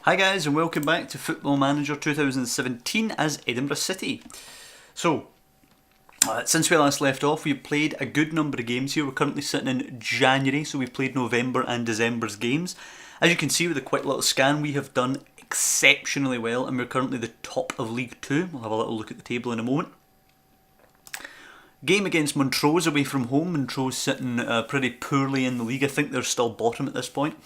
Hi guys and welcome back to Football Manager 2017 as Edinburgh City. So, since we last left off, we've played a good number of games here. We're currently sitting in January, so we've played November and December's games. As you can see with a quick little scan, we have done exceptionally well and we're currently the top of League 2. We'll have a little look at the table in a moment. Game against Montrose away from home. Montrose sitting pretty poorly in the league. I think they're still bottom at this point.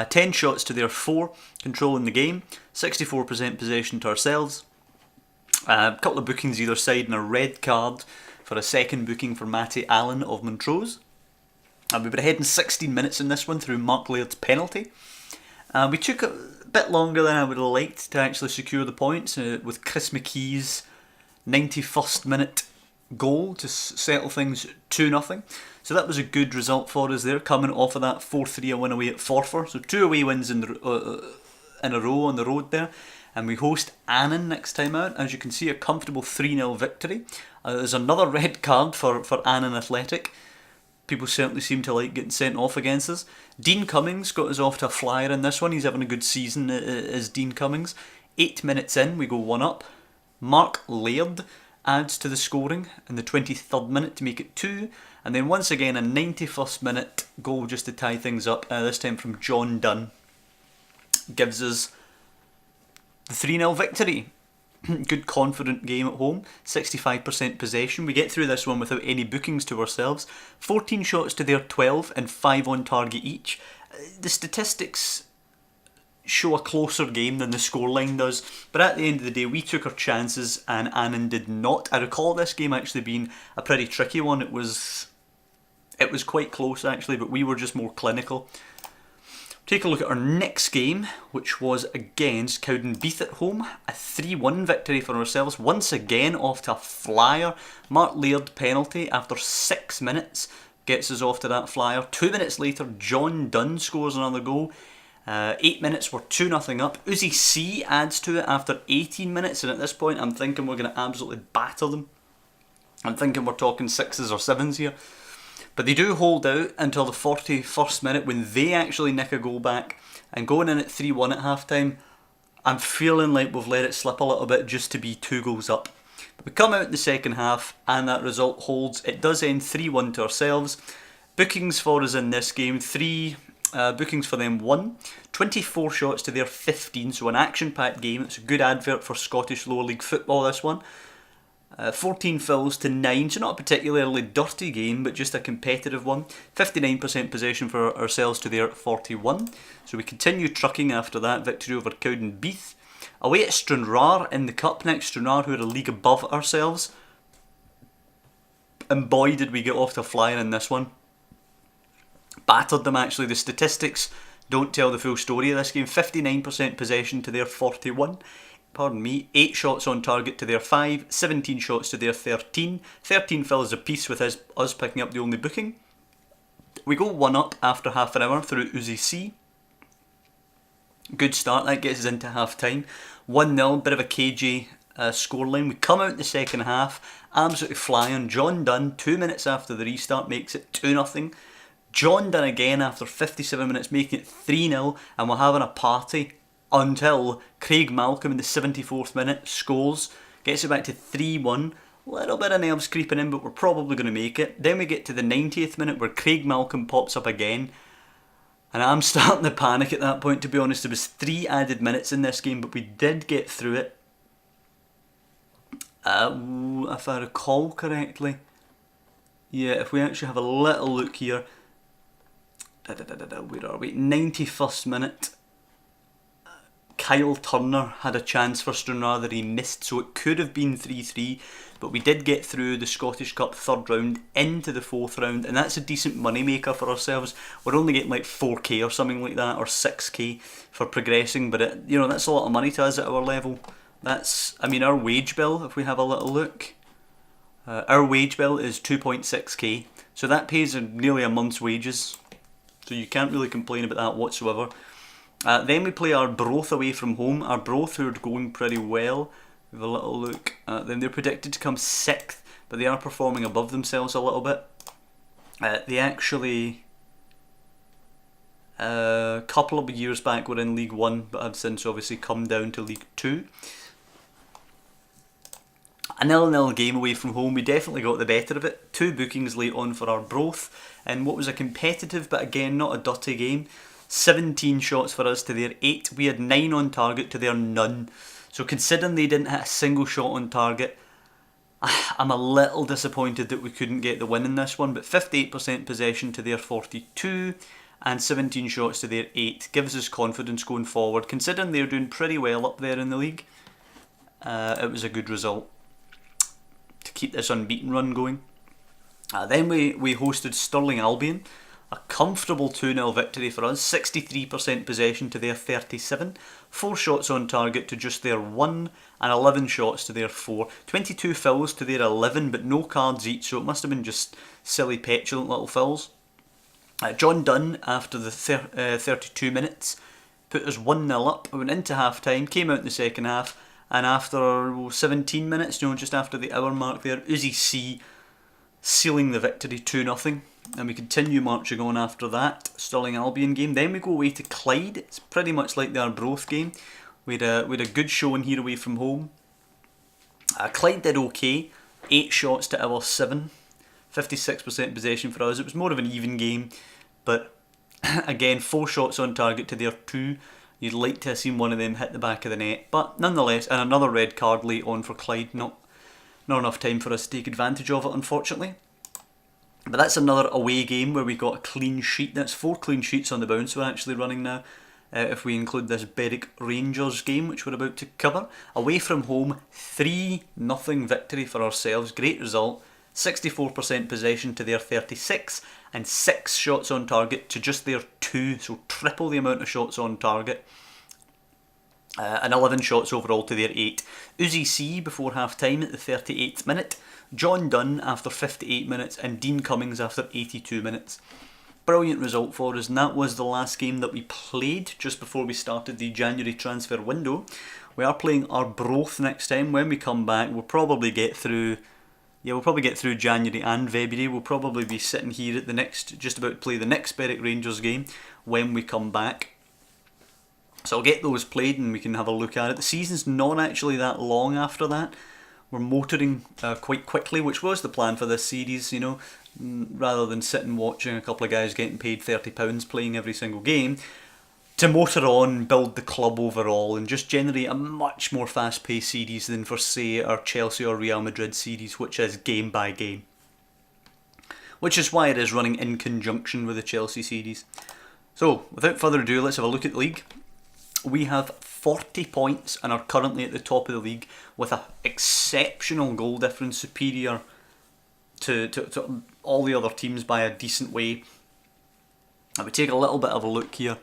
10 shots to their 4, controlling the game, 64% possession to ourselves. A couple of bookings either side and a red card for a second booking for Matty Allen of Montrose. We were ahead in 16 minutes in this one through Mark Laird's penalty. We took a bit longer than I would have liked to actually secure the points with Chris McKee's 91st minute goal to settle things 2-0. So that was a good result for us there, coming off of that 4-3 win away at Forfar. So 2 away wins in a row on the road there. And we host Annan next time out. As you can see, a comfortable 3-0 victory. There's another red card for Annan Athletic. People certainly seem to like getting sent off against us. Dean Cummings got us off to a flyer in this one. He's having a good season as Dean Cummings. 8 minutes in, we go 1 up. Mark Laird adds to the scoring in the 23rd minute to make it 2. And then once again a 91st minute goal just to tie things up, this time from John Dunn. Gives us the 3-0 victory. Good confident game at home, 65% possession. We get through this one without any bookings to ourselves. 14 shots to their 12 and 5 on target each. The statistics show a closer game than the scoreline does, but at the end of the day we took our chances and Annan did not. I recall this game actually being a pretty tricky one. It was quite close actually, but we were just more clinical. Take a look at our next game, which was against Cowdenbeath at home. A 3-1 victory for ourselves, once again off to a flyer. Mark Laird penalty after 6 minutes gets us off to that flyer. 2 minutes later John Dunn scores another goal. 8 minutes, we're 2-0 up. Uzi C adds to it after 18 minutes, and at this point I'm thinking we're going to absolutely batter them. I'm thinking we're talking 6s or 7s here. But they do hold out until the 41st minute when they actually nick a goal back. And going in at 3-1 at half time, I'm feeling like we've let it slip a little bit just to be 2 goals up. But we come out in the second half and that result holds. It does end 3-1 to ourselves. Bookings for us in this game, 3 bookings for them 1, 24 shots to their 15, so an action-packed game. It's a good advert for Scottish lower league football, this one. 14 fouls to 9, so not a particularly dirty game, but just a competitive one. 59% possession for ourselves to their 41. So we continue trucking after that victory over Cowdenbeath. Away at Stranraer in the cup next, Stranraer who are a league above ourselves. And boy did we get off to a flyer in this one. Battered them actually. The statistics don't tell the full story of this game. 59% possession to their 41. Pardon me. 8 shots on target to their 5. 17 shots to their 13. 13 fouls apiece with us picking up the only booking. We go 1 up after half an hour through Uzi C. Good start. That gets us into half time. 1-0. Bit of a KJ scoreline. We come out in the second half. Absolutely flying. John Dunn 2 minutes after the restart makes it 2-0. John Dunn again after 57 minutes making it 3-0, and we're having a party until Craig Malcolm in the 74th minute scores, gets it back to 3-1. Little bit of nerves creeping in, but we're probably going to make it. Then we get to the 90th minute where Craig Malcolm pops up again, and I'm starting to panic at that point, to be honest. There was 3 added minutes in this game, but we did get through it. If I recall correctly, yeah, if we actually have a little look here, where are we? 91st minute. Kyle Turner had a chance for Stranraer that he missed, so it could have been 3-3, but we did get through the Scottish Cup 3rd round into the 4th round, and that's a decent money maker for ourselves. We're only getting like 4k or something like that, or 6k for progressing, but that's a lot of money to us at our level. That's, our wage bill, if we have a little look, our wage bill is 2.6k, so that pays nearly a month's wages. So you can't really complain about that whatsoever. Then we play Arbroath away from home. Arbroath, who are going pretty well. We have a little look. Then they're predicted to come 6th, but they are performing above themselves a little bit. They actually A couple of years back were in League 1, but have since obviously come down to League 2. A 0-0 game away from home, we definitely got the better of it. 2 bookings late on for Arbroath, and what was a competitive but again not a dirty game. 17 shots for us to their 8. We had 9 on target to their none. So considering they didn't hit a single shot on target, I'm a little disappointed that we couldn't get the win in this one. But 58% possession to their 42 and 17 shots to their 8 gives us confidence going forward. Considering they're doing pretty well up there in the league, it was a good result to keep this unbeaten run going. Then we hosted Stirling Albion. A comfortable 2-0 victory for us, 63% possession to their 37, 4 shots on target to just their 1, and 11 shots to their 4. 22 fouls to their 11, but no cards each, so it must have been just silly, petulant little fouls. John Dunn, after the 32 minutes, put us 1-0 up. We went into half-time, came out in the second half, and after 17 minutes, just after the hour mark there, Uzi C sealing the victory 2-0. And we continue marching on after that Stirling Albion game. Then we go away to Clyde. It's pretty much like the Arbroath game. We had a good showing here away from home. Clyde did okay. 8 shots to our 7. 56% possession for us. It was more of an even game. But again, 4 shots on target to their 2. You'd like to have seen one of them hit the back of the net. But nonetheless, and another red card late on for Clyde. Not enough time for us to take advantage of it, unfortunately. But that's another away game where we got a clean sheet. That's 4 clean sheets on the bounce we're actually running now, if we include this Berwick Rangers game, which we're about to cover. Away from home, 3-0 victory for ourselves. Great result. 64% possession to their 36, and 6 shots on target to just their 2, so triple the amount of shots on target. And 11 shots overall to their 8. Uzi C before half time at the 38th minute. John Dunn after 58 minutes, and Dean Cummings after 82 minutes. Brilliant result for us, and that was the last game that we played just before we started the January transfer window. We are playing Arbroath next time. When we come back, we'll probably get through January and February. We'll probably be sitting here at the next, just about to play the next Berwick Rangers game when we come back. So I'll get those played and we can have a look at it. The season's not actually that long after that. We're motoring quite quickly, which was the plan for this series, rather than sitting watching a couple of guys getting paid £30 playing every single game, to motor on, build the club overall, and just generate a much more fast-paced series than for, say, our Chelsea or Real Madrid series, which is game by game. Which is why it is running in conjunction with the Chelsea series. So, without further ado, let's have a look at the league. We have 40 points and are currently at the top of the league with an exceptional goal difference, superior to all the other teams by a decent way. I would take a little bit of a look here.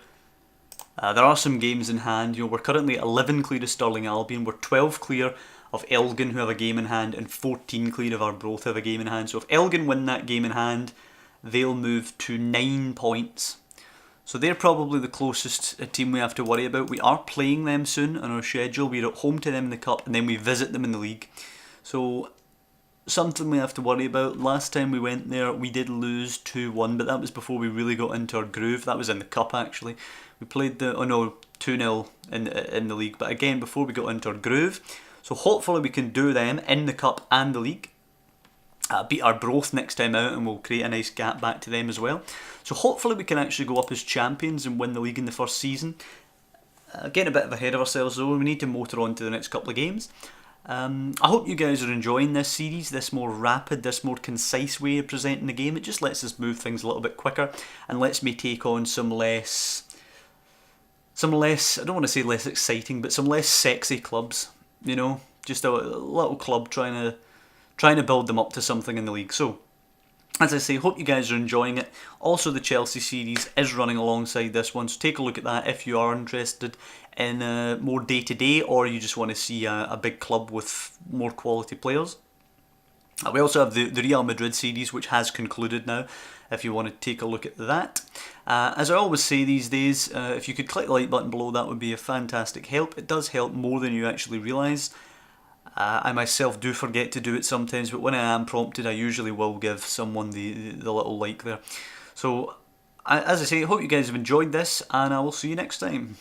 There are some games in hand. We're currently 11 clear of Stirling Albion. We're 12 clear of Elgin, who have a game in hand, and 14 clear of Arbroath, who have a game in hand. So if Elgin win that game in hand, they'll move to 9 points. So they're probably the closest team we have to worry about. We are playing them soon on our schedule. We're at home to them in the Cup, and then we visit them in the league. So something we have to worry about. Last time we went there, we did lose 2-1, but that was before we really got into our groove. That was in the Cup, actually. We played 2-0 in the league, but again, before we got into our groove. So hopefully we can do them in the Cup and the league. Beat Arbroath next time out, and we'll create a nice gap back to them as well. So hopefully we can actually go up as champions and win the league in the first season. Getting a bit ahead of ourselves though, we need to motor on to the next couple of games. I hope you guys are enjoying this series, this more rapid, this more concise way of presenting the game. It just lets us move things a little bit quicker and lets me take on some less, I don't want to say less exciting, but some less sexy clubs, just a little club trying to build them up to something in the league. So, as I say, hope you guys are enjoying it. Also, the Chelsea series is running alongside this one, so take a look at that if you are interested in more day-to-day, or you just want to see a big club with more quality players. We also have the Real Madrid series, which has concluded now, if you want to take a look at that. As I always say these days, if you could click the like button below, that would be a fantastic help. It does help more than you actually realise. I myself do forget to do it sometimes, but when I am prompted, I usually will give someone the little like there. So as I say, I hope you guys have enjoyed this, and I will see you next time.